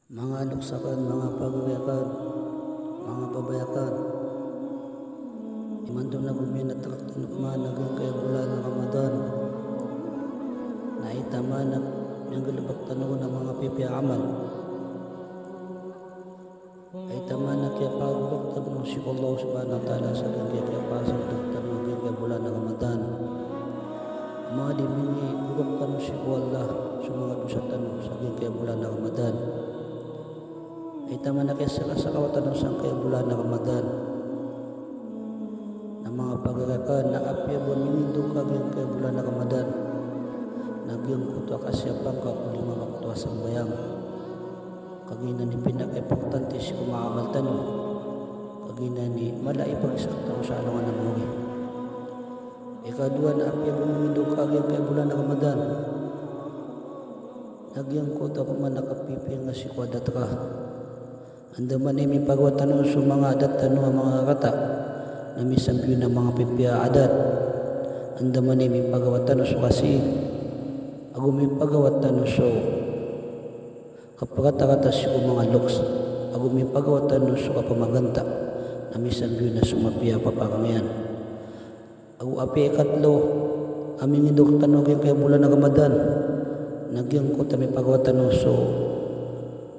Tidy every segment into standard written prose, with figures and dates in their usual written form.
Mga luksakan, mga pagyakan, mga babayakan, imandong na bumin at tinukman naging kaya bulan ng Ramadan na itama na yung galabak tanong ng mga pipiaman ay tama na kaya pagulog tanong si Allah subhanahu wa ta'ala sa kaya pasang tanong naging kaya bulan ng Ramadan mga dimingi gulog tanong si Allah sa mga dosa tanong sa kaya bulan ng Ramadan ay tama na kaya sa kawatan ng sangkaya bulan na Ramadan na mga pagkakakan na apya buwan minindong kaging kaya bulan na Ramadan nagyang kutwa kasyapang kakuli mga kutwa sambayang kagina ni pinaka-importante si kumakamal tanong kagina ni malaipag sa katang sa alangan ng mga ikadua na apya buwan minindong kaging kaya bulan na Ramadan nagyang kutwa paman nakapipi nga si kwadat ka andaman ay may pagwatan sa mga adat ang mga kata na may sampyo ng mga pipya adat andaman ay may pagwatan sa kasi ako may pagwatan sa kapagkata sa mga loks ako may pagwatan sa kapamaganta na may sampyo na sumapya papakangayan ako api ikatlo aming indok tanogin kaya bulan na Ramadan nagyang ko may pagwatan sa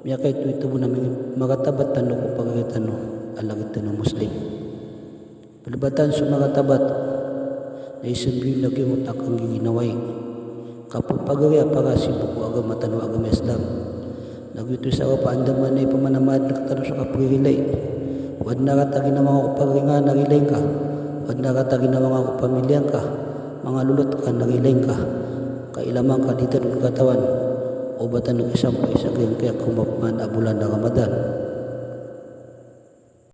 miya kay ito mo namin magatabat tanong kung pagkakita alagit tanong Muslim. Palibatan sa magatabat na isang biyon lagi mo takang ginaway. Kapag pagkakaya para si buko agam matanong agam Islam. Nagito sa ako paandaman ay pamanamad nagtanong sa kapagilay. Wad na katagin na mga kapagalingan nagilay ka. Wad na katagin na mga kapamilyan ka. Mga lulot ka nagilay ka. Kailamang ka dito ng katawan. O batan ng isang paisagin kaya kumapman na bulan na Ramadan